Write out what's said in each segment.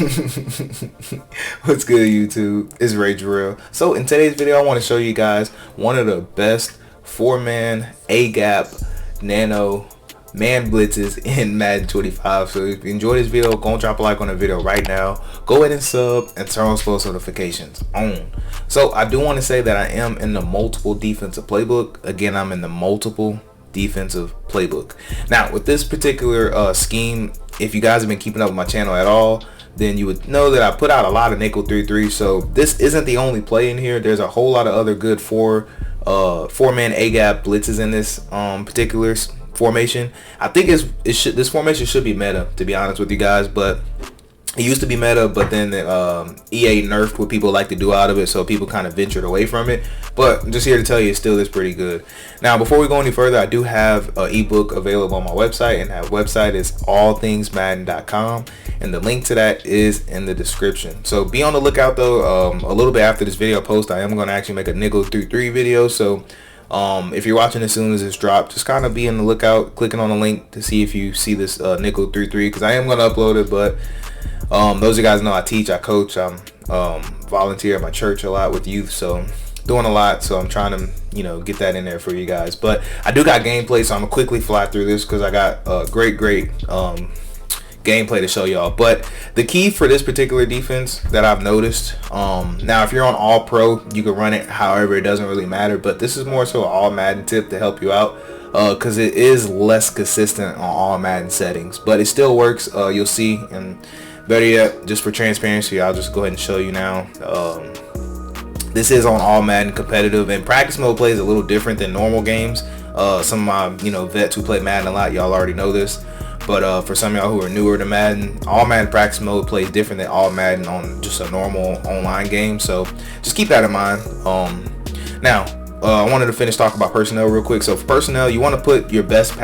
What's good, YouTube? It's Ray Jarrell. So in today's video, I want to show you guys one of the best 4-man A-gap nano man blitzes in Madden 25. So if you enjoyed this video, go and drop a like on the video right now. Go ahead and sub and turn on post notifications on. So I do want to say that I am in the multiple defensive playbook. Again, I'm in the multiple defensive playbook. Now with this particular scheme, if you guys have been keeping up with my channel at all, then you would know that I put out a lot of nickel 3-3. So this isn't the only play in here. There's a whole lot of other good four-man A-gap blitzes in this particular formation. I think this formation should be meta, to be honest with you guys, but it used to be meta, but then EA nerfed what people like to do out of it, so people kind of ventured away from it. But I'm just here to tell you, it still is pretty good. Now, before we go any further, I do have an ebook available on my website, and that website is allthingsmadden.com, and the link to that is in the description. So be on the lookout, though. A little bit after this video post, I am going to actually make a nickel 3-3 video. So if you're watching as soon as it's dropped, just kind of be on the lookout, clicking on the link to see if you see this nickel 3-3, because I am going to upload it. But those of you guys know I teach, I coach, I'm volunteer at my church a lot with youth, so doing a lot. So I'm trying to, you know, get that in there for you guys. But I do got gameplay, so I'm gonna quickly fly through this because I got great gameplay to show y'all. But the key for this particular defense that I've noticed, now if you're on all pro, you can run it however, it doesn't really matter, but this is more so an all Madden tip to help you out, because it is less consistent on all Madden settings, but it still works. You'll see. And better yet, just for transparency, I'll just go ahead and show you now. This is on all Madden competitive, and practice mode plays a little different than normal games. Some of my vets who play Madden a lot, y'all already know this. But for some of y'all who are newer to Madden, all Madden practice mode plays different than all Madden on just a normal online game. So just keep that in mind. Now, I wanted to finish talking about personnel real quick. So for personnel, you want to put your best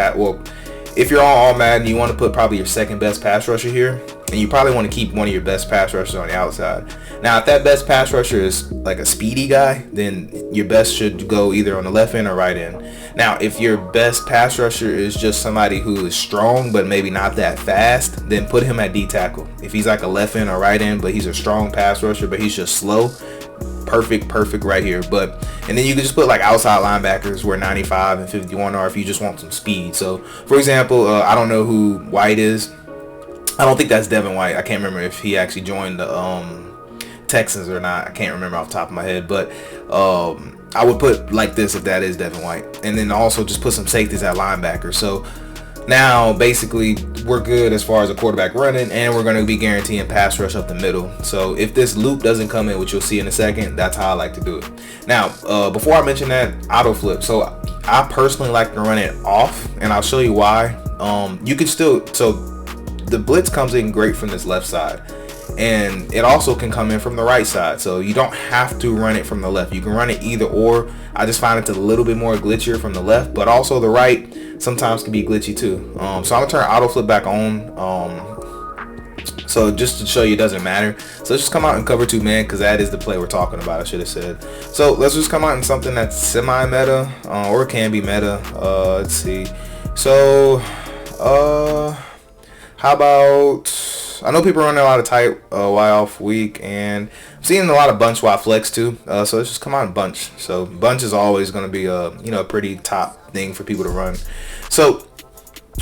if you're on all Madden, you want to put probably your second best pass rusher here, and you probably want to keep one of your best pass rushers on the outside. Now, if that best pass rusher is like a speedy guy, then your best should go either on the left end or right end. Now, if your best pass rusher is just somebody who is strong but maybe not that fast, then put him at D tackle. If he's like a left end or right end, but he's a strong pass rusher but he's just slow, perfect right here. And then you can just put like outside linebackers where 95 and 51 are if you just want some speed. So for example, I don't know who White is. I don't think that's Devin White. I can't remember if he actually joined the Texans or not. I can't remember off the top of my head, but I would put like this if that is Devin White, and then also just put some safeties at linebacker. So now basically we're good as far as a quarterback running, and we're going to be guaranteeing pass rush up the middle. So if this loop doesn't come in, which you'll see in a second, that's how I like to do it. Now before I mention that, auto flip. So I personally like to run it off, and I'll show you why. You can still, so the blitz comes in great from this left side, and it also can come in from the right side, so you don't have to run it from the left. You can run it either or. I just find it a little bit more glitchier from the left, but also the right sometimes can be glitchy too. So I'm gonna turn auto flip back on, so just to show you it doesn't matter. So let's just come out and cover 2 man, because that is the play we're talking about, I should have said. So let's just come out in something that's semi meta, or can be meta. Let's see. So how about, I know people running a lot of tight Y off weak, and I'm seeing a lot of bunch Y flex too. So let's just come out and bunch. So bunch is always going to be a pretty top thing for people to run. So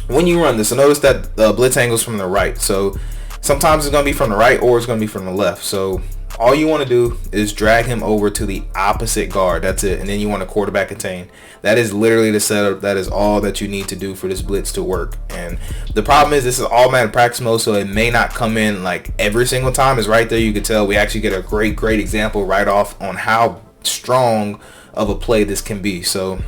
when you run this, so notice that blitz angles from the right. So sometimes it's going to be from the right, or it's going to be from the left. So all you want to do is drag him over to the opposite guard. That's it. And then you want to quarterback contain. That is literally the setup. That is all that you need to do for this blitz to work. And the problem is, this is all Madden practice mode, so it may not come in like every single time. It's right there. You can tell we actually get a great example right off on how strong of a play this can be. So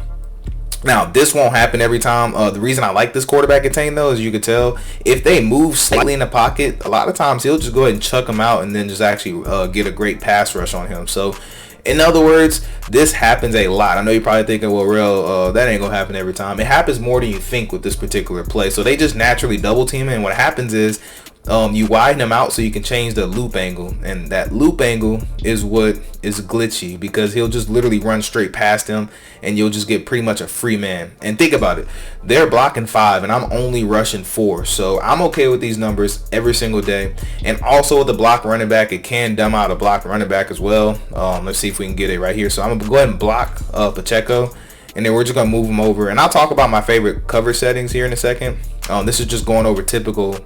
now this won't happen every time. The reason I like this quarterback contain though is, you can tell if they move slightly in the pocket, a lot of times he'll just go ahead and chuck him out and then just actually get a great pass rush on him. So in other words, this happens a lot. I know you're probably thinking, well, real, that ain't gonna happen every time. It happens more than you think with this particular play. So they just naturally double team, and what happens is you widen them out so you can change the loop angle, and that loop angle is what is glitchy, because he'll just literally run straight past him and you'll just get pretty much a free man. And think about it, they're blocking 5 and I'm only rushing 4, so I'm okay with these numbers every single day. And also with the block running back, it can dumb out a block running back as well. Let's see if we can get it right here. So I'm gonna go ahead and block Pacheco, and then we're just gonna move him over, and I'll talk about my favorite cover settings here in a second. This is just going over typical,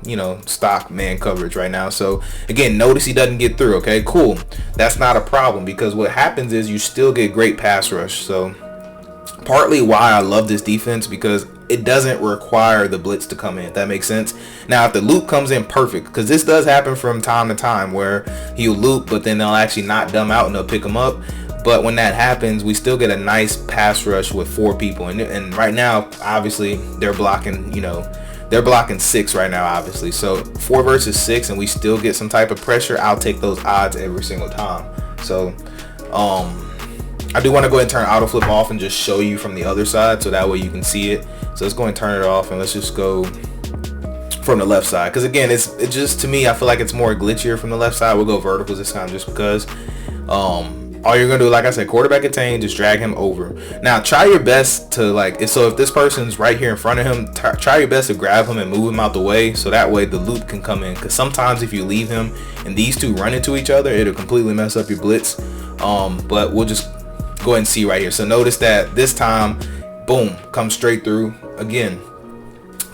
stock man coverage right now. So again, notice he doesn't get through. Okay, cool. That's not a problem, because what happens is you still get great pass rush. So partly why I love this defense, because it doesn't require the blitz to come in, if that makes sense. Now if the loop comes in, perfect, because this does happen from time to time where he'll loop but then they'll actually not dumb out and they'll pick him up. But when that happens, we still get a nice pass rush with 4 people, and right now obviously they're blocking, they're blocking 6 right now, obviously. So 4 versus 6 and we still get some type of pressure. I'll take those odds every single time. So I do want to go ahead and turn auto flip off and just show you from the other side, so that way you can see it. So let's go and turn it off, and let's just go from the left side, because again, it just, to me, I feel like it's more glitchier from the left side. We'll go verticals this time just because. All you're gonna do, like I said, quarterback contain, just drag him over. Now try your best to if this person's right here in front of him, try your best to grab him and move him out the way, so that way the loop can come in, because sometimes if you leave him and these two run into each other, it'll completely mess up your blitz. But we'll just go ahead and see right here. So notice that this time, boom, comes straight through. Again,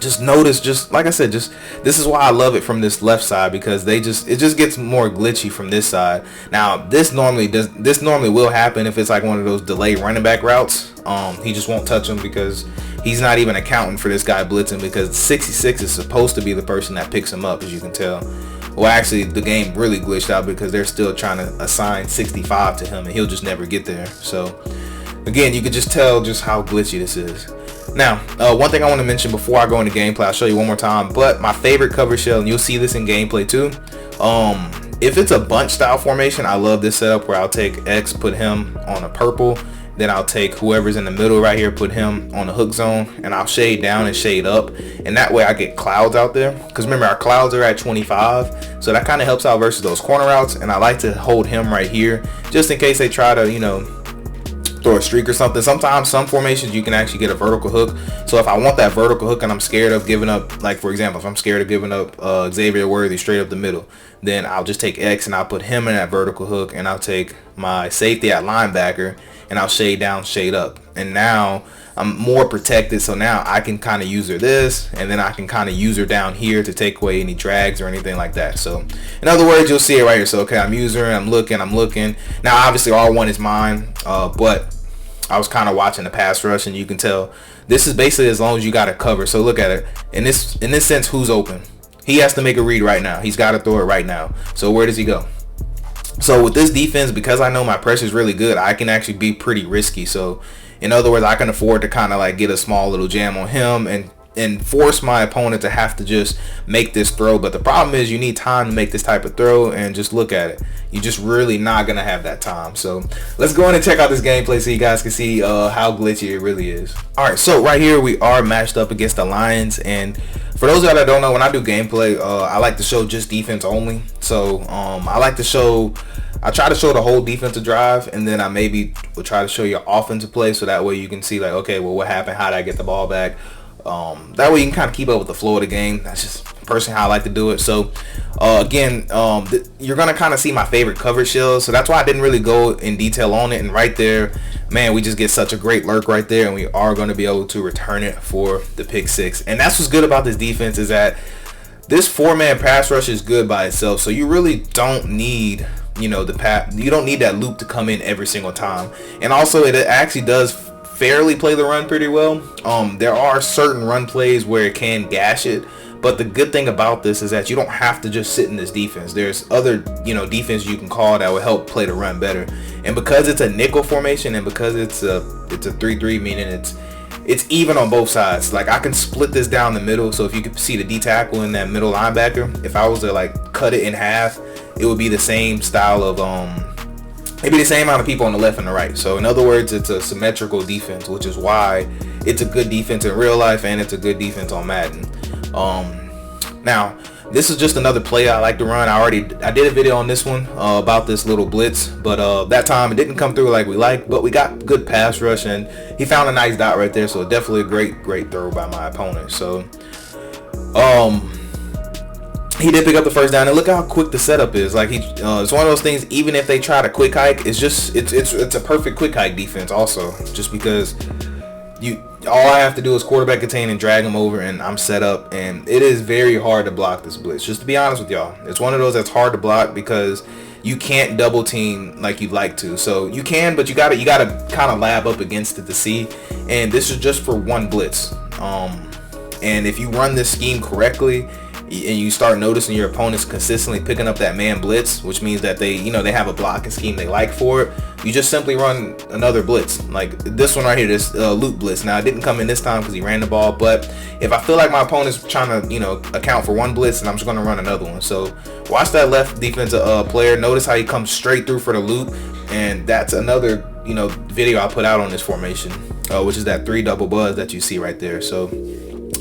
just notice, just like I said, just this is why I love it from this left side, because it just gets more glitchy from this side. Now this normally will happen if it's like one of those delay running back routes. He just won't touch him because he's not even accounting for this guy blitzing, because 66 is supposed to be the person that picks him up, as you can tell. Well, actually the game really glitched out because they're still trying to assign 65 to him and he'll just never get there. So again, you could just tell just how glitchy this is. Now, one thing I want to mention before I go into gameplay, I'll show you one more time, but my favorite cover shell, and you'll see this in gameplay too. If it's a bunch style formation, I love this setup where I'll take X, put him on a purple, then I'll take whoever's in the middle right here, put him on the hook zone, and I'll shade down and shade up, and that way I get clouds out there, because remember our clouds are at 25, so that kind of helps out versus those corner routes. And I like to hold him right here just in case they try to throw a streak or something. Sometimes some formations you can actually get a vertical hook, so if I want that vertical hook and I'm scared of giving up, like for example, if I'm scared of giving up Xavier Worthy straight up the middle, then I'll just take X and I'll put him in that vertical hook, and I'll take my safety at linebacker and I'll shade down, shade up, and now I'm more protected. So now I can kind of use her this, and then I can kind of use her down here to take away any drags or anything like that. So in other words, you'll see it right here. So okay, I'm using her, I'm looking. Now obviously R1 is mine, but I was kind of watching the pass rush, and you can tell this is basically as long as you got to cover. So look at it. In this sense, who's open? He has to make a read right now. He's got to throw it right now. So where does he go? So with this defense, because I know my pressure is really good, I can actually be pretty risky. So in other words, I can afford to kind of like get a small little jam on him and force my opponent to have to just make this throw. But the problem is you need time to make this type of throw, and just look at it, you're just really not gonna have that time. So let's go in and check out this gameplay so you guys can see how glitchy it really is. All right, so right here we are matched up against the Lions, and for those that don't know, when I do gameplay, I like to show just defense only. So I try to show the whole defensive drive, and then I maybe will try to show your offensive play, so that way you can see like, okay, well, what happened, how did I get the ball back. That way you can kind of keep up with the flow of the game. That's just personally how I like to do it. So again, you're gonna kind of see my favorite coverage shells, so that's why I didn't really go in detail on it. And right there, man, we just get such a great lurk right there, and we are going to be able to return it for the pick 6. And that's what's good about this defense, is that this 4-man pass rush is good by itself, so you really don't need you don't need that loop to come in every single time. And also it actually does fairly play the run pretty well. There are certain run plays where it can gash it, but the good thing about this is that you don't have to just sit in this defense. There's other defense you can call that will help play the run better. And because it's a nickel formation, and because it's a 3-3, meaning it's even on both sides. Like I can split this down the middle, so if you could see the D tackle in that middle linebacker, if I was to like cut it in half, it would be the same style of maybe the same amount of people on the left and the right. So in other words, it's a symmetrical defense, which is why it's a good defense in real life, and it's a good defense on Madden. Now this is just another play I like to run. I did a video on this one about this little blitz, but that time it didn't come through like we like, but we got good pass rush, and he found a nice dot right there. So definitely a great throw by my opponent. So he did pick up the first down, and look how quick the setup is. Like it's one of those things. Even if they try to quick hike, it's a perfect quick hike defense. Also, just because all I have to do is quarterback contain and drag them over, and I'm set up. And it is very hard to block this blitz. Just to be honest with y'all, it's one of those that's hard to block because you can't double team like you'd like to. So you can, but you gotta kind of lab up against it to see. And this is just for one blitz. And if you run this scheme correctly, and you start noticing your opponents consistently picking up that man blitz, which means that they have a blocking scheme they like for it, you just simply run another blitz like this one right here, this loop blitz. Now it didn't come in this time because he ran the ball, but if I feel like my opponent's trying to account for one blitz, and I'm just going to run another one. So watch that left defensive player. Notice how he comes straight through for the loop, and that's another video I put out on this formation, which is that 3 double buzz that you see right there. So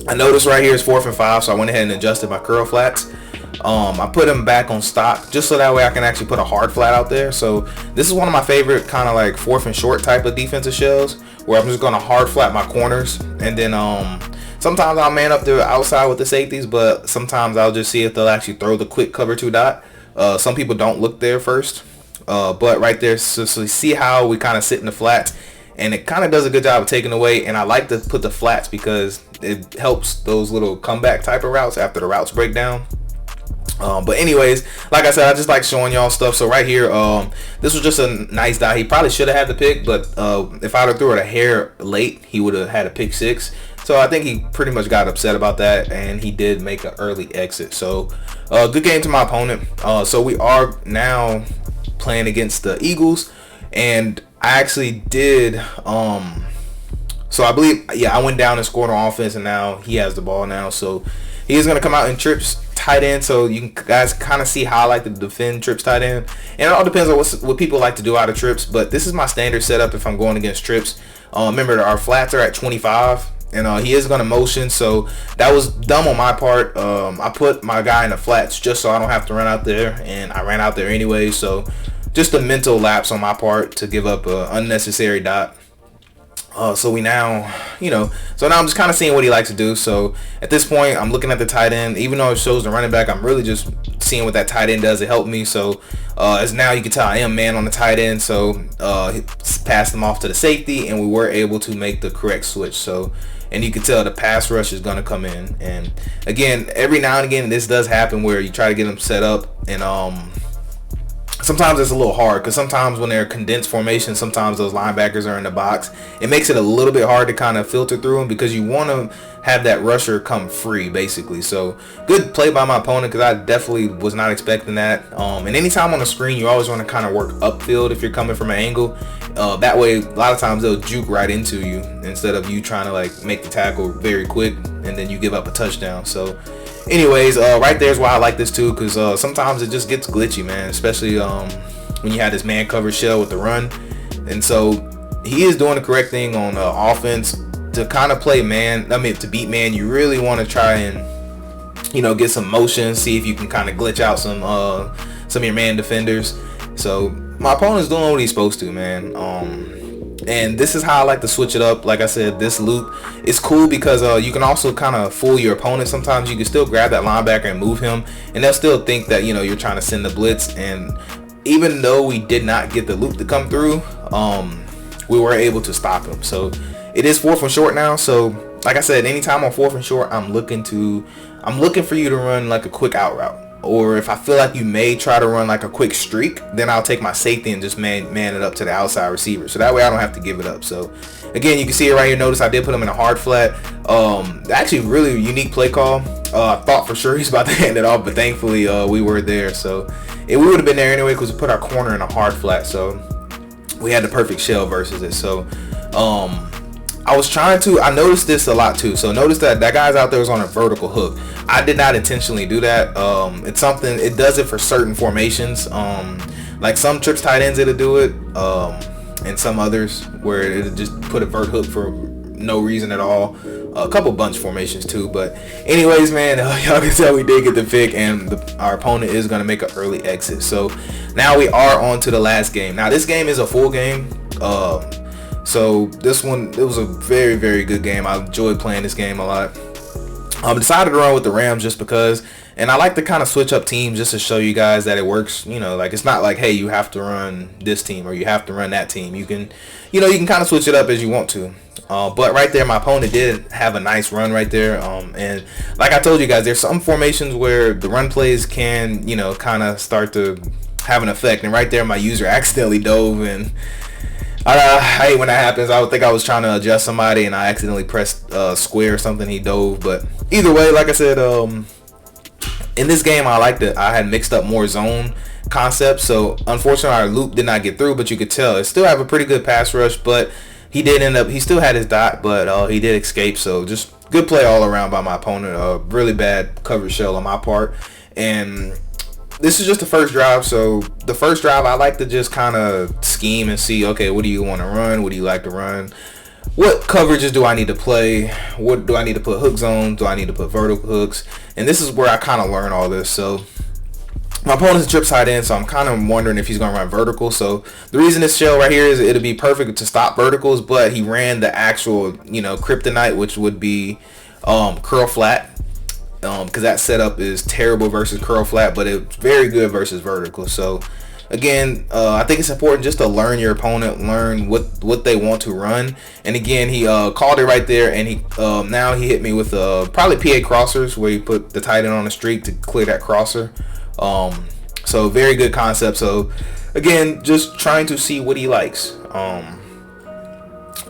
I noticed right here is 4th and 5, so I went ahead and adjusted my curl flats. I put them back on stock just so that way I can actually put a hard flat out there. So this is one of my favorite kind of like 4th and short type of defensive shells, where I'm just going to hard flat my corners, and then sometimes I'll man up the outside with the safeties, but sometimes I'll just see if they'll actually throw the quick cover 2 dot. Some people don't look there first, but right there, so see how we kind of sit in the flats, and it kind of does a good job of taking away. And I like to put the flats because it helps those little comeback type of routes after the routes break down. But anyways, like I said, I just like showing y'all stuff. So right here, this was just a nice dot. He probably should have had the pick, but if I'd have threw it a hair late, he would have had a pick 6. So I think he pretty much got upset about that, and he did make an early exit. So good game to my opponent. So we are now playing against the Eagles, and I actually did so I believe, yeah, I went down and scored on offense, and now he has the ball now. So he is going to come out in trips tight end. So you guys kind of see how I like to defend trips tight end. And it all depends on what people like to do out of trips. But this is my standard setup if I'm going against trips. Remember, our flats are at 25. And he is going to motion. So that was dumb on my part. I put my guy in the flats just so I don't have to run out there. And I ran out there anyway. So just a mental lapse on my part to give up an unnecessary dot. So we now, so now I'm just kind of seeing what he likes to do. So at this point, I'm looking at the tight end. Even though it shows the running back, I'm really just seeing what that tight end does to help me. So as now you can tell, I am man on the tight end. So he passed him off to the safety, and we were able to make the correct switch. So, and you can tell the pass rush is going to come in. And again, every now and again, this does happen where you try to get them set up, and sometimes it's a little hard because sometimes when they're condensed formation, sometimes those linebackers are in the box. It makes it a little bit hard to kind of filter through them because you want to have that rusher come free, basically. So good play by my opponent because I definitely was not expecting that. And anytime on the screen, you always want to kind of work upfield if you're coming from an angle. That way, a lot of times they'll juke right into you instead of you trying to like make the tackle very quick and then you give up a touchdown. So anyways, right there's why I like this too, because sometimes it just gets glitchy, man, especially when you have this man cover shell with the run. And so he is doing the correct thing on offense to kind of play man. I mean, to beat man, you really want to try and get some motion, see if you can kind of glitch out some of your man defenders. So my opponent's doing what he's supposed to, man. And this is how I like to switch it up. Like I said, this loop is cool because you can also kind of fool your opponent. Sometimes you can still grab that linebacker and move him, and they'll still think that you're trying to send the blitz. And even though we did not get the loop to come through, we were able to stop him. So it is 4th and short now. So like I said, anytime on 4th and short, I'm looking for you to run like a quick out route. Or if I feel like you may try to run like a quick streak, then I'll take my safety and just man it up to the outside receiver. So that way I don't have to give it up. So again, you can see it right here. Notice I did put him in a hard flat. Actually really unique play call. I thought for sure he's about to hand it off, but thankfully we were there. So we would have been there anyway because we put our corner in a hard flat. So we had the perfect shell versus it. So I noticed this a lot too. So notice that guy's out there was on a vertical hook. I did not intentionally do that. It's something, it does it for certain formations. Like some trips tight ends, it'll do it. And some others where it'll just put a vert hook for no reason at all. a couple bunch formations too. But anyways, man, y'all can tell we did get the pick, and our opponent is going to make an early exit. So now we are on to the last game. Now this game is a full game. So this one, it was a very, very good game. I enjoyed playing this game a lot. I decided to run with the Rams just because, and I like to kind of switch up teams just to show you guys that it works. You know, like it's not like, hey, you have to run this team or you have to run that team. You can, you know, you can kind of switch it up as you want to. But right there, my opponent did have a nice run right there. And like I told you guys, there's some formations where the run plays can, you know, kind of start to have an effect. And right there, my user accidentally dove, and I hate when that happens. I would think I was trying to adjust somebody and I accidentally pressed square or something. He dove. But either way, like I said, in this game, I had mixed up more zone concepts. So unfortunately, our loop did not get through, but you could tell it still have a pretty good pass rush. But he did end up, he still had his dot, but he did escape. So just good play all around by my opponent. Really bad coverage shell on my part. And this is just the first drive. So the first drive, I like to just kind of scheme and see, okay, what do you want to run? What do you like to run? What coverages do I need to play? What do I need to put hook zones? Do I need to put vertical hooks? And this is where I kind of learn all this. So my opponent's trip tight end, so I'm kind of wondering if he's going to run vertical. So the reason this shell right here is it'll be perfect to stop verticals, but he ran the actual, you know, kryptonite, which would be curl flat. Because that setup is terrible versus curl flat, but it's very good versus vertical. So again, I think it's important just to learn your opponent, learn what they want to run. And again, he called it right there, and he now he hit me with probably PA crossers, where he put the tight end on the streak to clear that crosser. So very good concept. So again, just trying to see what he likes.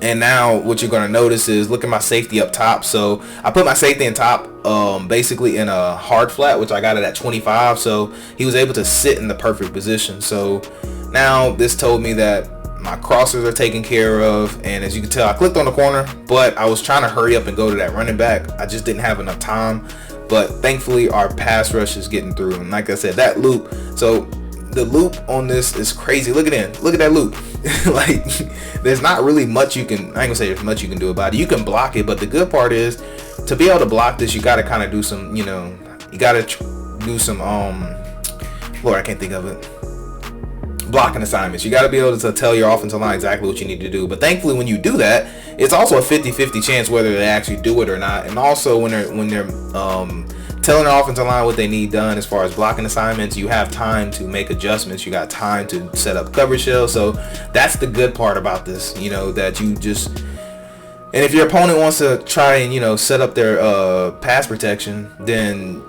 And now what you're going to notice is, look at my safety up top. So I put my safety in top basically in a hard flat, which I got it at 25. So he was able to sit in the perfect position. So now this told me that my crossers are taken care of. And as you can tell, I clicked on the corner, but I was trying to hurry up and go to that running back. I just didn't have enough time. But thankfully, our pass rush is getting through. And like I said, that loop. So the loop on this is crazy. Look at it. Look at that loop. Like, there's not really much you can, I ain't gonna say there's much you can do about it. You can block it, but the good part is, to be able to block this, you gotta kind of do some, you know, you gotta do some Lord, I can't think of it, blocking assignments. You gotta be able to tell your offensive line exactly what you need to do. But thankfully, when you do that, it's also a 50-50 chance whether they actually do it or not. And also when they're telling the offensive line what they need done as far as blocking assignments, you have time to make adjustments. You got time to set up coverage shells. So that's the good part about this, you know, that you just, and if your opponent wants to try and, you know, set up their pass protection, then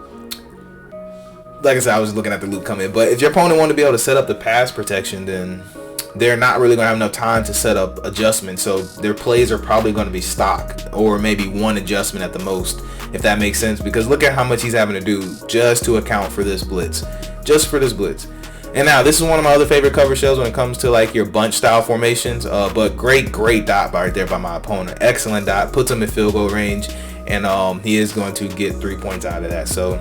like I said, I was looking at the loop come in, but if your opponent wanted to be able to set up the pass protection, then they're not really going to have enough time to set up adjustments. So their plays are probably going to be stock, or maybe one adjustment at the most, if that makes sense. Because look at how much he's having to do just to account for this blitz. Just for this blitz. And now this is one of my other favorite cover shells when it comes to like your bunch style formations. But great dot right there by my opponent. Excellent dot. Puts him in field goal range. And he is going to get 3 points out of that. So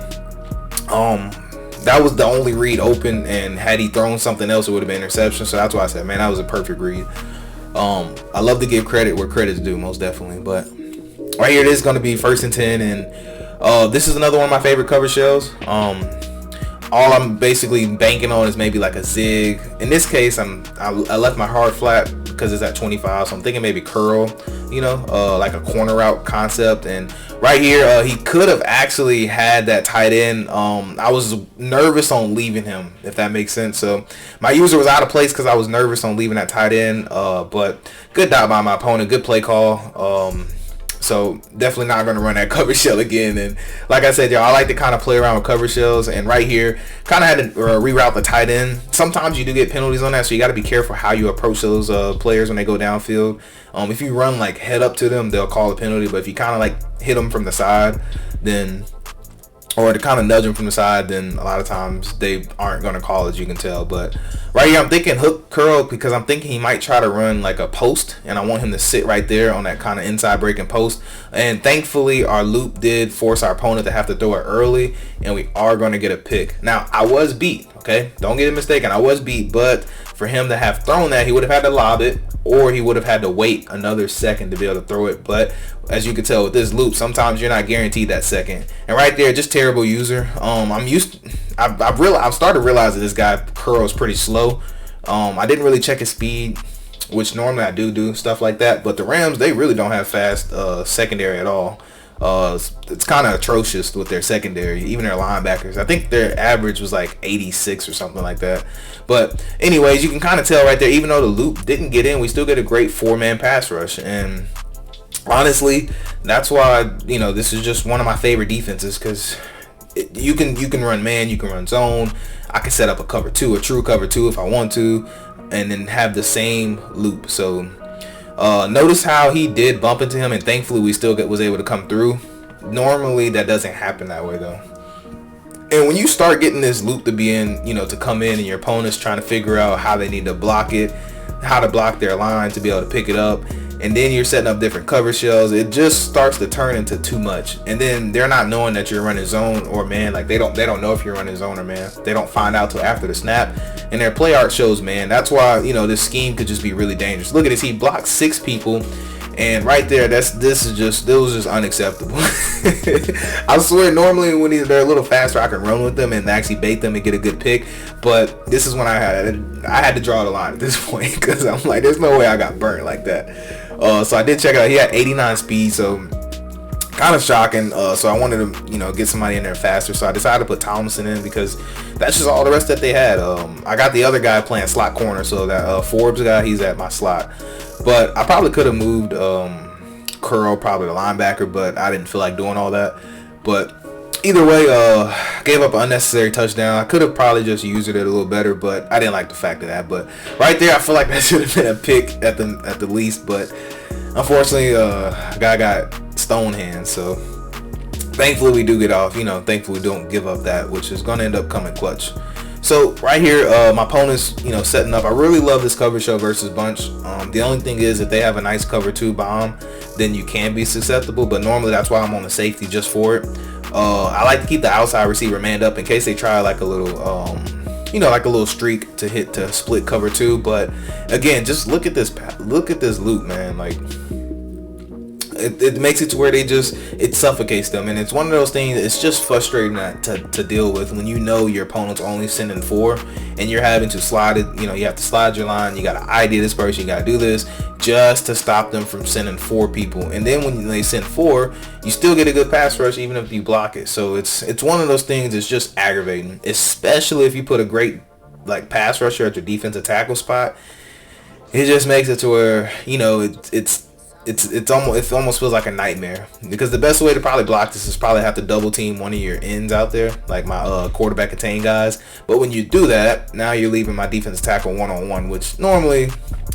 that was the only read open, and had he thrown something else, it would have been interception. So that's why I said, man, that was a perfect read. I love to give credit where credit's due, most definitely. But right here, it is going to be 1st and 10, and this is another one of my favorite cover shells. All I'm basically banking on is maybe like a zig. In this case, I left my hard flat because it's at 25, so I'm thinking maybe curl, you know, like a corner route concept. And right here, he could have actually had that tight end. I was nervous on leaving him, if that makes sense. So my user was out of place because I was nervous on leaving that tight end. But good dot by my opponent, good play call. So definitely not going to run that cover shell again. And like I said, y'all, I like to kind of play around with cover shells. And right here, kind of had to reroute the tight end. Sometimes you do get penalties on that, so you got to be careful how you approach those players when they go downfield. If you run like head up to them, they'll call a penalty. But if you kind of like hit them from the side, then, or to kind of nudge them from the side, then a lot of times they aren't going to call, as you can tell. But Right here, I'm thinking hook curl because I'm thinking he might try to run like a post, and I want him to sit right there on that kind of inside breaking post. And thankfully, our loop did force our opponent to have to throw it early, and we are going to get a pick. Now, I was beat, okay? Don't get it mistaken. I was beat, but for him to have thrown that, he would have had to lob it, or he would have had to wait another second to be able to throw it. But as you can tell with this loop, sometimes you're not guaranteed that second. And right there, just terrible user. I've started to realize that this guy curls pretty slow. I didn't really check his speed, which normally I do stuff like that. But the Rams, they really don't have fast secondary at all. It's kind of atrocious with their secondary, even their linebackers. I think their average was like 86 or something like that. But anyways, you can kind of tell right there, even though the loop didn't get in, we still get a great 4-man pass rush. And honestly, that's why, this is just one of my favorite defenses, because you can run man, you can run zone. I can set up a cover 2, a true cover 2 if I want to, and then have the same loop. So notice how he did bump into him, and thankfully we still was able to come through. Normally that doesn't happen that way though. And when you start getting this loop to be in, to come in, and your opponent's trying to figure out how they need to block it, how to block their line to be able to pick it up, and then you're setting up different cover shells, it just starts to turn into too much. And then they're not knowing that you're running zone or man. Like they don't know if you're running zone or man. They don't find out till after the snap, and their play art shows man. That's why this scheme could just be really dangerous. Look at this, he blocked 6 people. And right there, this was just unacceptable. I swear, normally when they're a little faster, I can run with them and actually bait them and get a good pick. But this is when I had to draw the line at this point, because I'm like, there's no way I got burnt like that. So I did check it out. He had 89 speed, so kind of shocking. So I wanted to get somebody in there faster. So I decided to put Tomlinson in, because that's just all the rest that they had. I got the other guy playing slot corner, so that Forbes guy, he's at my slot. But I probably could have moved Curl, probably the linebacker, but I didn't feel like doing all that. But either way, gave up an unnecessary touchdown. I could have probably just used it a little better, but I didn't like the fact of that. But right there, I feel like that should have been a pick at the least. But unfortunately, a guy got stone hands. So thankfully we do get off. Thankfully we don't give up that, which is going to end up coming clutch. So right here, my opponent's setting up. I really love this cover show versus bunch. The only thing is, if they have a nice cover 2 bomb, then you can be susceptible. But normally that's why I'm on the safety, just for it. I like to keep the outside receiver manned up in case they try like a little like a little streak to split cover 2. But again, just look at this loop, man. Like it makes it to where it suffocates them, and it's one of those things. It's just frustrating to deal with when your opponent's only sending 4 and you're having to slide it. You have to slide your line. You got to ID this person. You got to do this just to stop them from sending 4 people. And then when they send 4, you still get a good pass rush even if you block it. So it's one of those things. It's just aggravating, especially if you put a great pass rusher at your defensive tackle spot. It just makes it to where it almost feels like a nightmare, because the best way to probably block this is probably have to double team one of your ends out there, like my quarterback contain guys. But when you do that, now you're leaving my defensive tackle one-on-one, which normally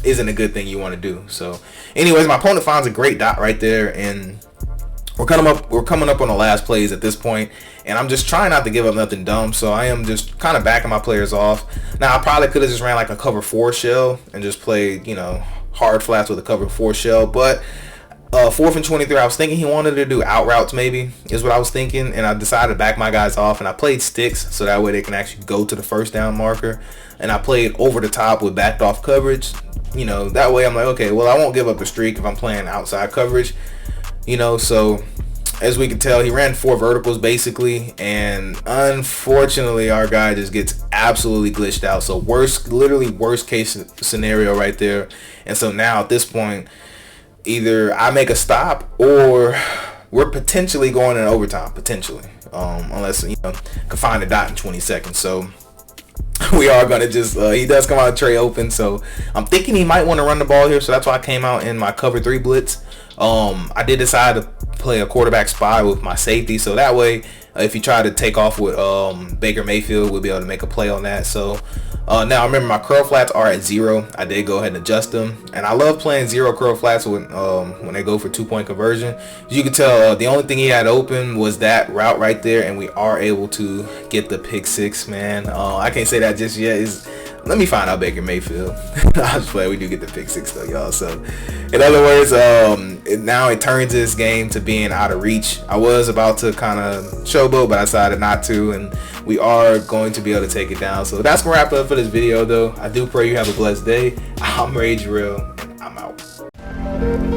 isn't a good thing you want to do. So anyways, my opponent finds a great dot right there, and we're coming up on the last plays at this point, and I'm just trying not to give up nothing dumb. So I am just kind of backing my players off. Now I probably could have just ran like a cover 4 shell and just played hard flats with a cover 4 shell, but 4th and 23, I was thinking he wanted to do out routes, maybe is what I was thinking, and I decided to back my guys off, and I played sticks so that way they can actually go to the first down marker, and I played over the top with backed off coverage. That way I'm like, okay, well, I won't give up a streak if I'm playing outside coverage. So as we can tell, he ran 4 verticals basically, and unfortunately our guy just gets absolutely glitched out. So literally worst case scenario right there. And so now at this point, either I make a stop or we're potentially going in overtime, unless can find a dot in 20 seconds. So we are going to just he does come out of tray open, so I'm thinking he might want to run the ball here. So that's why I came out in my cover 3 blitz. I did decide to play a quarterback spy with my safety, so that way if you try to take off with Baker Mayfield, we'll be able to make a play on that. So now remember, my curl flats are at 0. I did go ahead and adjust them, and I love playing 0 curl flats when they go for 2-point conversion. As you can tell, the only thing he had open was that route right there, and we are able to get the pick 6, man. I can't say that just yet. Let me find out Baker Mayfield. I was playing. We do get the pick 6 though, y'all. So, in other words, now it turns this game to being out of reach. I was about to kind of showboat, but I decided not to, and we are going to be able to take it down. So that's gonna wrap it up for this video, though. I do pray you have a blessed day. I'm Rage Real. I'm out.